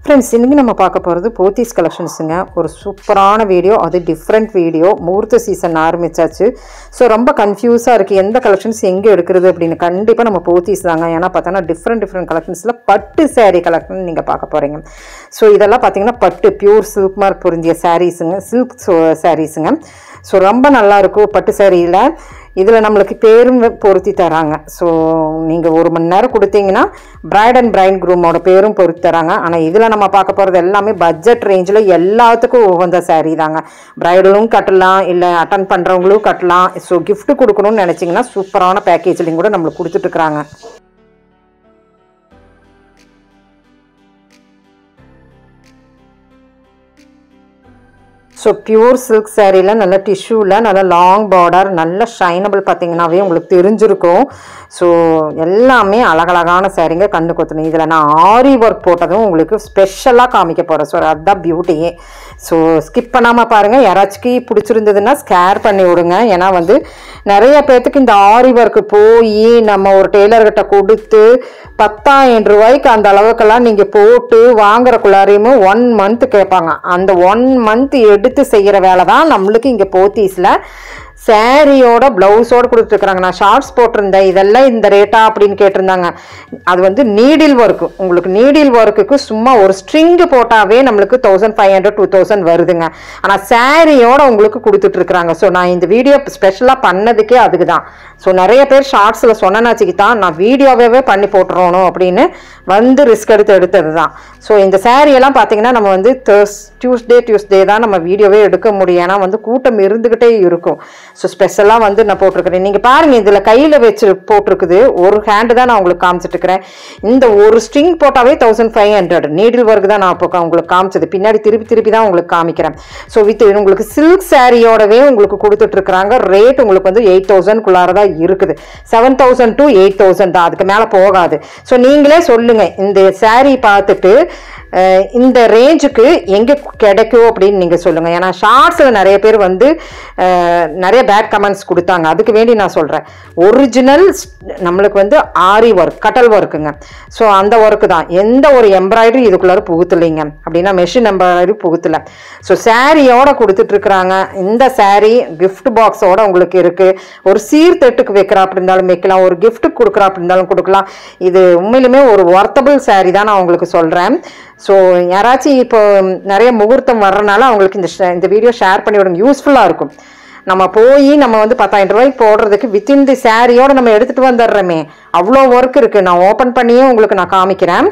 Friends, இன்னைக்கு நம்ம பார்க்க போறது போத்தீஸ் கலெக்ஷன்ஸ்ங்க. ஒரு சூப்பரான வீடியோ, அது டிஃபரண்ட் வீடியோ. முகூர்த்த சீசன் ஆரம்பிச்சாச்சு. சோ ரொம்ப கன்ஃபியூஸா இருக்கு எந்த கலெக்ஷன்ஸ் எங்க எடுக்கிறது அப்படினு. கண்டிப்பா நம்ம போத்தீஸ் தாங்க. ஏனா பார்த்தா டிஃபரண்ட் கலெக்ஷன்ஸ்ல பட்டு saree கலெக்ஷன் நீங்க பார்க்க போறீங்க. சோ இதெல்லாம் பாத்தீங்கன்னா பட்டு பியூர் சில்க் மார்க் பொருந்திய sareesங்க, சில்க் sareesங்க. சோ ரொம்ப நல்லா இருக்கும் பட்டு sareeல. இதுல நமக்கு பேரும் பொருத்தி தராங்க. சோ நீங்க 1 மணி நேரம் கொடுத்தீங்கன்னா bride and bridegroom ஓட பேரும் பொருத்தி தராங்க. ஆனா இதுல நம்ம பார்க்க போறது எல்லாமே பட்ஜெட் ரேஞ்சில எல்லாத்துக்கும் உகந்த saree தாங்க. பிரைடலும் கட்டலாம், இல்ல அட்டெண்ட் பண்றவங்களும் கட்டலாம். சோ gift கொடுக்கணும்னு நினைச்சீங்கன்னா சூப்பரான பேக்கேஜ்லயும் கூட நமக்கு கொடுத்துட்டு இருக்காங்க. So pure silk saree la nalla tissue la nalla long border nalla shineable pathinganaave ungalku therinjirukum. So ellame alagalagana saree nga kannu kothunu. Idhula na ari work potadum ungalku special ah kaamikka poren. So adha beauty. So skip பண்ணாம பாருங்க. யாராச்சுக்கு பிடிச்சிருந்ததுன்னா scare பண்ணி விடுங்க. ஏனா வந்து நிறைய பேருக்கு இந்த ஆரி வர்க் போய் நம்ம ஒரு டெய்லர் கிட்ட கொடுத்து 10,000 ரூபாய்க்கு அந்த அளவுக்கெல்லாம் நீங்க போட்டு வாங்குறக்குள்ளாரையும் 1 மந்த் கேட்பாங்க. அந்த 1 மந்த் எடுத்து செய்யற வேலை தான் நம்மளுக்கு இங்க போத்தீஸ்ல சாரியோட பிளவுஸோட கொடுத்துருக்காங்க. நான் ஷார்ட்ஸ் போட்டிருந்தேன். இதெல்லாம் இந்த ரேட்டா அப்படின்னு கேட்டிருந்தாங்க. அது வந்து நீடில் ஒர்க். உங்களுக்கு நீடில் ஒர்க்குக்கு சும்மா ஒரு ஸ்ட்ரிங் போட்டாவே நம்மளுக்கு 1500 2000 வருதுங்க. ஆனா சாரியோட உங்களுக்கு கொடுத்துட்டு இருக்காங்க. ஸோ நான் இந்த வீடியோ ஸ்பெஷலா பண்ணதுக்கே அதுக்கு தான். ஸோ நிறைய பேர் ஷார்ட்ஸ்ல சொன்னாச்சுக்கு தான் நான் வீடியோவே பண்ணி போட்டுறணும் அப்படின்னு வந்து ரிஸ்க் எடுத்தது தான். ஸோ இந்த சாரி எல்லாம் பார்த்தீங்கன்னா நம்ம வந்து டியூஸ்டே தான் நம்ம வீடியோவே எடுக்க முடியும். ஏன்னா வந்து கூட்டம் இருந்துகிட்டே இருக்கும். ஸோ ஸ்பெஷலாக வந்து நான் போட்டிருக்கிறேன். நீங்கள் பாருங்கள், இதில் கையில் வச்சு போட்டிருக்குது. ஒரு ஹேண்டு தான் நான் உங்களுக்கு காமிச்சிட்டு இருக்கிறேன். இந்த ஒரு ஸ்ட்ரிங் போட்டாவே 1500 நீடில் ஒர்க் தான் நான் இப்போ உங்களுக்கு காமிச்சது. பின்னாடி திருப்பி தான் உங்களுக்கு காமிக்கிறேன். ஸோ உங்களுக்கு சில்க் சாரியோடவே உங்களுக்கு கொடுத்துட்டு இருக்கிறாங்க. ரேட் உங்களுக்கு வந்து 8000க்குள்ளார தான் இருக்குது. 7000 to 8000 தான், அதுக்கு மேலே போகாது. ஸோ நீங்களே சொல்லுங்க, இந்த சாரி பார்த்துட்டு இந்த ரேஞ்சுக்கு எங்கே கிடைக்கும் அப்படின்னு நீங்கள் சொல்லுங்கள். ஏன்னா ஷார்ட்ஸில் நிறைய பேர் வந்து நிறைய பேட் கமெண்ட்ஸ் கொடுத்தாங்க. அதுக்கு வேண்டி நான் சொல்கிறேன், ஒரிஜினல் நம்மளுக்கு வந்து ஆரி ஒர்க் கட்டல் ஒர்க்குங்க. ஸோ அந்த ஒர்க்கு தான். எந்த ஒரு எம்ப்ராய்டரி இதுக்குள்ளார புகுத்துலைங்க. அப்படின்னா மெஷின் எம்ப்ராய்டரி புகுத்தலை. ஸோ சாரியோட கொடுத்துட்ருக்குறாங்க. இந்த சாரி கிஃப்ட் பாக்ஸோட உங்களுக்கு இருக்குது. ஒரு சீர்தட்டுக்கு வைக்கிறா அப்படி இருந்தாலும் வைக்கலாம், ஒரு கிஃப்ட்டுக்கு கொடுக்குறா அப்படி இருந்தாலும் கொடுக்கலாம். இது உண்மையிலுமே ஒரு ஒர்த்தபிள் சாரி தான் நான் உங்களுக்கு சொல்கிறேன். ஸோ யாராச்சும் இப்போ நிறைய முகூர்த்தம் வர்றதுனால அவங்களுக்கு இந்த வீடியோ ஷேர் பண்ணி விடுங்க, யூஸ்ஃபுல்லாக இருக்கும். நம்ம போய் நம்ம வந்து 10,000 ரூபாய்க்கு போடுறதுக்கு வித்தின் தி சாரியோட நம்ம எடுத்துகிட்டு வந்துடுறோமே, அவ்வளோ ஒர்க் இருக்குது. நான் ஓப்பன் பண்ணியே உங்களுக்கு நான் காமிக்கிறேன்.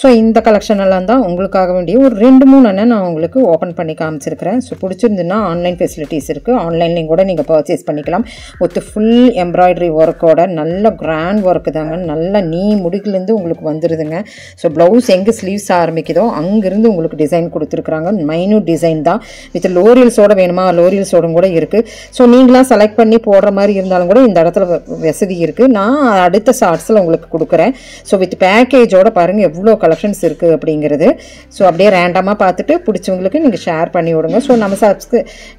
ஸோ இந்த கலெக்ஷன் எல்லாம் தான் உங்களுக்காக வேண்டிய ஒரு 2-3 நான் உங்களுக்கு ஓப்பன் பண்ணி காமிச்சிருக்கிறேன். ஸோ பிடிச்சிருந்துன்னா ஆன்லைன் ஃபெசிலிட்டிஸ் இருக்குது. ஆன்லைன்லேயும் கூட நீங்கள் பர்ச்சேஸ் பண்ணிக்கலாம். ஒத்து ஃபுல் எம்ப்ராய்டரி ஒர்க்கோட நல்ல கிராண்ட் ஒர்க்கு தாங்க. நல்ல முடிக்கிலேருந்து உங்களுக்கு வந்துடுதுங்க. ஸோ ப்ளவுஸ் எங்கே ஸ்லீவ்ஸ் ஆரம்பிக்குதோ அங்கேருந்து உங்களுக்கு டிசைன் கொடுத்துருக்குறாங்க. மைன்யூட் டிசைன் தான். வித் லோரியல்ஸோட வேணுமா லோரியல்ஸோட கூட இருக்குது. ஸோ நீங்களாம் செலக்ட் பண்ணி போடுற மாதிரி இருந்தாலும் கூட இந்த இடத்துல வசதி இருக்குது. நான் அடுத்த ஷார்ட்ஸில் உங்களுக்கு கொடுக்குறேன். ஸோ வித் பேக்கேஜோட பாருங்கள் எவ்வளோ கலெக்ஷன்ஸ் இருக்குது அப்படிங்கிறது. ஸோ அப்படியே ரேண்டமாக பார்த்துட்டு பிடிச்சவங்களுக்கு நீங்கள் ஷேர் பண்ணி விடுங்க. ஸோ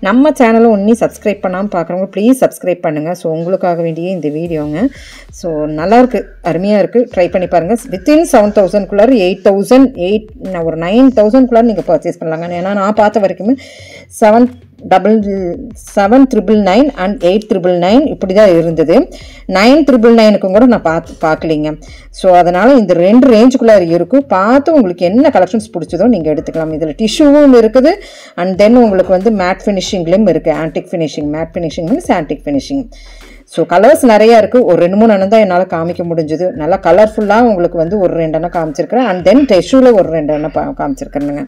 நம்ம சேனலை ஒன்றும் சப்ஸ்கிரைப் பண்ணாமல் பார்க்குறவங்க ப்ளீஸ் சப்ஸ்கிரைப் பண்ணுங்கள். ஸோ உங்களுக்காக வேண்டிய இந்த வீடியோங்க. ஸோ நல்லாயிருக்கு, அருமையாக இருக்குது. ட்ரை பண்ணி பாருங்கள். வித்தின் 7000க்குள்ளார 8000 ஒரு 9000க்குள்ளார நீங்கள் பர்ச்சேஸ் பண்ணலாங்க. ஏன்னா நான் பார்த்த வரைக்குமே 7,999 அண்ட் 8,999 இப்படி தான் இருந்தது. 9,999க்கும் கூட நான் பார்க்கலிங்க. ஸோ அதனால் இந்த 2 ரேஞ்சுக்குள்ளே இருக்கும். பார்த்து உங்களுக்கு என்ன கலெக்ஷன்ஸ் பிடிச்சதோ நீங்கள் எடுத்துக்கலாம். இதில் டிஷ்யூவும் இருக்குது அண்ட் தென் உங்களுக்கு வந்து மேட் ஃபினிஷிங்லேயும் இருக்குது. Antique finishing, matte finishing means antique finishing. So colours நிறையா இருக்குது. ஒரு 2-3 தான் என்னால் காமிக்க முடிஞ்சது. நல்லா கலர்ஃபுல்லாக உங்களுக்கு வந்து ஒரு 2 காமிச்சிருக்கிறேன். அண்ட் தென் டிஷ்யூவில் ஒரு 2 காமிச்சிருக்கிறேனுங்க.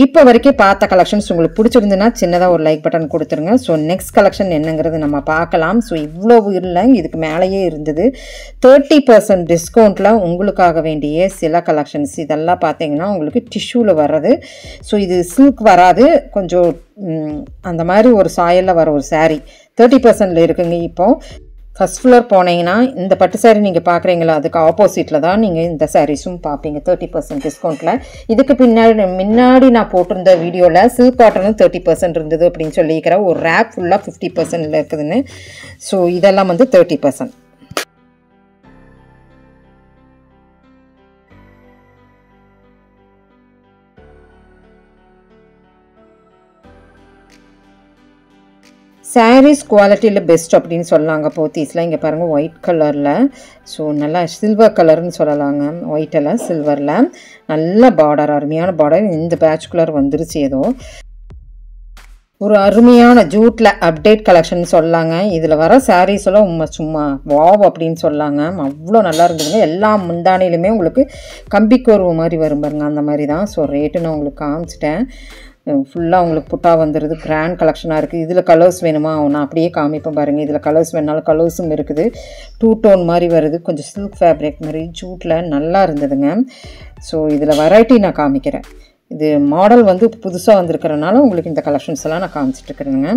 இப்போ வரைக்கும் பார்த்த கலெக்ஷன்ஸ் உங்களுக்கு பிடிச்சிருந்துன்னா சின்னதாக ஒரு லைக் பட்டன் கொடுத்துருங்க. ஸோ நெக்ஸ்ட் கலெக்ஷன் என்னங்கிறது நம்ம பார்க்கலாம். ஸோ இவ்வளோ இல்லை, இதுக்கு மேலேயே இருந்தது. 30% டிஸ்கவுண்ட்டில் உங்களுக்காக வேண்டிய சில கலெக்ஷன்ஸ் இதெல்லாம் பார்த்தீங்கன்னா உங்களுக்கு டிஷ்யூவில் வர்றது. ஸோ இது சில்க் வராது, கொஞ்சம் அந்த மாதிரி ஒரு சாயலில் வர ஒரு சாரீ 30%ல் இருக்குங்க. இப்போது ஃபஸ்ட் ஃப்ளோர் போனீங்கன்னா இந்த பட்டு சாரீ நீங்கள் பார்க்குறீங்களா, அதுக்கு ஆப்போசிட்டில் தான் நீங்கள் இந்த சாரீஸும் பார்ப்பீங்க 30% டிஸ்கவுண்ட்டில். இதுக்கு முன்னாடி நான் போட்டிருந்த வீடியோவில் சில்க் காட்டனும் 30% இருந்தது அப்படின்னு சொல்லியிருக்கிறேன். ஒரு ரேக் ஃபுல்லாக 50%ல் இருக்குதுன்னு. ஸோ இதெல்லாம் வந்து 30%. சாரீஸ் குவாலிட்டியில் பெஸ்ட் அப்படின்னு சொல்லலாங்க. போத்தீஸில் இங்கே பாருங்கள் ஒயிட் கலரில், ஸோ நல்லா சில்வர் கலர்னு சொல்லலாங்க. ஒயிட்டில் சில்வரில் நல்ல பார்டர், அருமையான பார்டர். இந்த பேட்ச் கலர் வந்துருச்சு. ஏதோ ஒரு அருமையான ஜூட்டில் அப்டேட் கலெக்ஷன் சொல்லலாங்க. இதில் வர சாரீஸ் எல்லாம் சும்மா வாவ் அப்படின்னு சொல்லலாங்க. அவ்வளோ நல்லா இருந்ததுங்க. எல்லா முந்தானிலுமே உங்களுக்கு கம்பிக்கோர்வு மாதிரி வரும் பாருங்க, அந்த மாதிரி தான். ஸோ ரேட்டு நான் உங்களுக்கு காமிச்சிட்டேன். ஃபுல்லாக உங்களுக்கு புட்டா வந்துடுது. கிராண்ட் கலெக்ஷனாக இருக்குது. இதில் கலர்ஸ் வேணுமா நான் அப்படியே காமிப்பேன் பாருங்கள். இதில் கலர்ஸ் வேணாலும் கலர்ஸும் இருக்குது. 2 டோன் மாதிரி வருது, கொஞ்சம் சில்க் ஃபேப்ரிக் மாதிரி ஜூட்டில் நல்லா இருந்ததுங்க. ஸோ இதில் வெரைட்டி நான் காமிக்கிறேன். இது மாடல் வந்து புதுசாக வந்திருக்கிறனால உங்களுக்கு இந்த கலெக்ஷன்ஸ் எல்லாம் நான் காமிச்சிட்ருக்குறேங்க.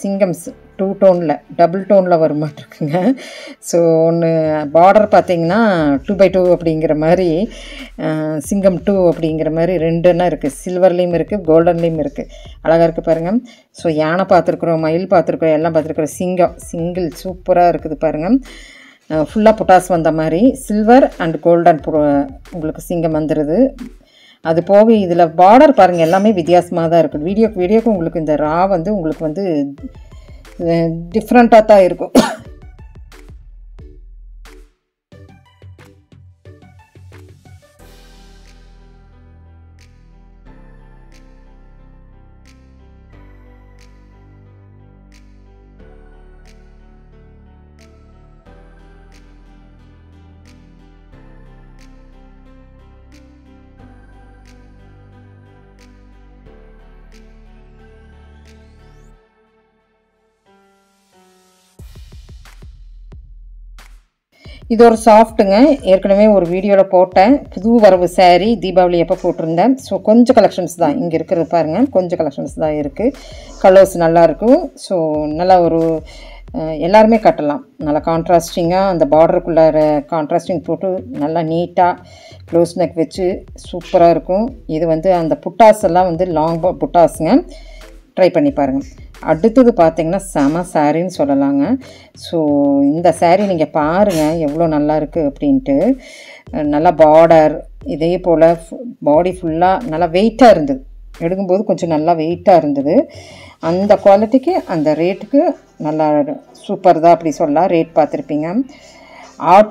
சிங்கம்ஸ் 2 டோனில் டபுள் டோனில் வருமாட்டிருக்குங்க. ஸோ ஒன்று பார்டர் பார்த்தீங்கன்னா 2x2 அப்படிங்கிற மாதிரி, சிங்கம் 2 அப்படிங்கிற மாதிரி 2ன்னா இருக்குது. சில்வர்லேயும் இருக்குது, கோல்டன்லேயும் இருக்குது. அழகாக இருக்குது பாருங்கள். ஸோ யானை பார்த்துருக்குறோம், மயில் பார்த்துருக்குறோம், எல்லாம் பார்த்துருக்குறோம். சிங்கிள் சூப்பராக இருக்குது பாருங்கள். ஃபுல்லாக புட்டாஸ் வந்த மாதிரி சில்வர் அண்ட் கோல்டன் உங்களுக்கு சிங்கம் வந்துடுது. அது போக இதில் பார்டர் பாருங்கள், எல்லாமே வித்தியாசமாக தான் இருக்குது. வீடியோக்கு உங்களுக்கு இந்த ரா வந்து உங்களுக்கு வந்து டிஃப்ரெண்ட்டாக தான் இருக்கும். இது ஒரு சாஃப்ட்டுங்க. ஏற்கனவே ஒரு வீடியோவில் போட்டேன். புது வரவு சாரீ தீபாவளி எப்போ போட்டிருந்தேன். ஸோ கொஞ்சம் கலெக்ஷன்ஸ் தான் இங்கே இருக்கிறது பாருங்கள். கொஞ்சம் கலெக்ஷன்ஸ் தான் இருக்குது. கலர்ஸ் நல்லாயிருக்கும். ஸோ நல்லா ஒரு எல்லாருமே கட்டலாம். நல்லா கான்ட்ராஸ்டிங்காக அந்த பார்டருக்குள்ளார கான்ட்ராஸ்டிங் போட்டு நல்லா நீட்டாக க்ளோஸ் நெக் வச்சு சூப்பராக இருக்கும். இது வந்து அந்த புட்டாஸ் எல்லாம் வந்து லாங் புட்டாஸுங்க. ட்ரை பண்ணி பாருங்கள். அடுத்தது பார்த்திங்கன்னா செம சாரின்னு சொல்லலாங்க. ஸோ இந்த சாரீ நீங்கள் பாருங்கள் எவ்வளோ நல்லா இருக்குது அப்படின்ட்டு. நல்லா பார்டர், இதே போல் பாடி ஃபுல்லாக நல்லா வெயிட்டாக இருந்தது. எடுக்கும்போது கொஞ்சம் நல்லா வெயிட்டாக இருந்தது. அந்த குவாலிட்டிக்கு அந்த ரேட்டுக்கு நல்லா சூப்பர் தான் அப்படி சொல்லலாம். ரேட் பார்த்துருப்பீங்க.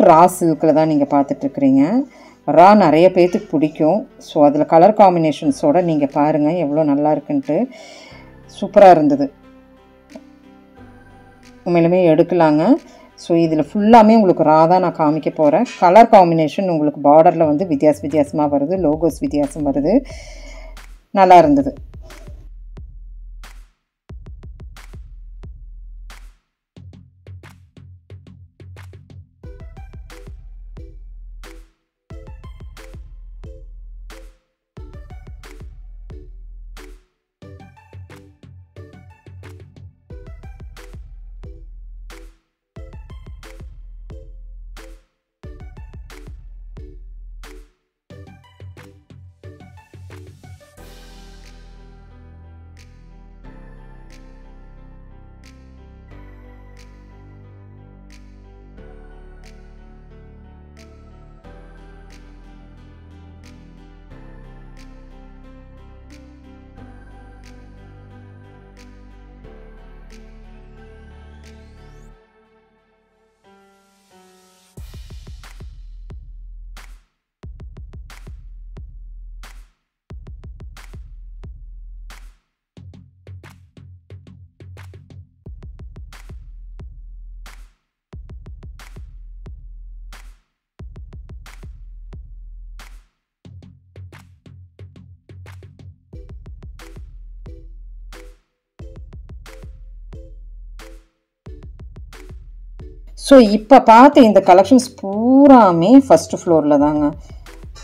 ரா சில்கில் தான் நீங்கள் பார்த்துட்ருக்குறீங்க. ரா நிறைய பேர்த்துக்கு பிடிக்கும். ஸோ அதில் கலர் காம்பினேஷன்ஸோடு நீங்கள் பாருங்கள் எவ்வளோ நல்லா இருக்குன்ட்டு. சூப்பராக இருந்தது. உண்மையிலுமே எடுக்கலாங்க. ஸோ இதில் ஃபுல்லாமே உங்களுக்கு ரா தான் நான் காமிக்க போகிறேன். கலர் காம்பினேஷன் உங்களுக்கு பார்டரில் வந்து வித்தியாசமாக வருது, லோகோஸ் வித்தியாசம் வருது, நல்லா இருந்தது. ஸோ இப்போ பார்த்த இந்த கலெக்ஷன்ஸ் பூராமே ஃபஸ்ட்டு ஃப்ளோரில் தாங்க.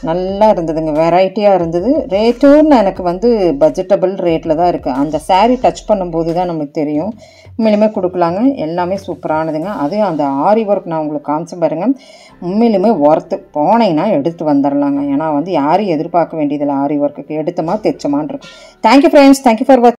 நல்லா இருந்ததுங்க, வெரைட்டியாக இருந்தது. ரேட்டும் எனக்கு வந்து பட்ஜெட்டபிள் ரேட்டில் தான் இருக்குது. அந்த சாரீ டச் பண்ணும்போது தான் நமக்கு தெரியும். உண்மையிலுமே கொடுக்கலாங்க, எல்லாமே சூப்பரானதுங்க. அது அந்த ஆரி ஒர்க் நான் உங்களுக்கு காமிச்சு பாருங்கள், உண்மையிலுமே ஒர்த்து. போனீங்கன்னா எடுத்து வந்துடலாங்க. ஏன்னா வந்து யாரையும் எதிர்பார்க்க வேண்டியதில்லை, ஆரி ஒர்க்குக்கு எடுத்தமா தைச்சமான் இருக்கும். தேங்க்யூ ஃப்ரெண்ட்ஸ், தேங்க்யூ ஃபார் வாட்சிங்.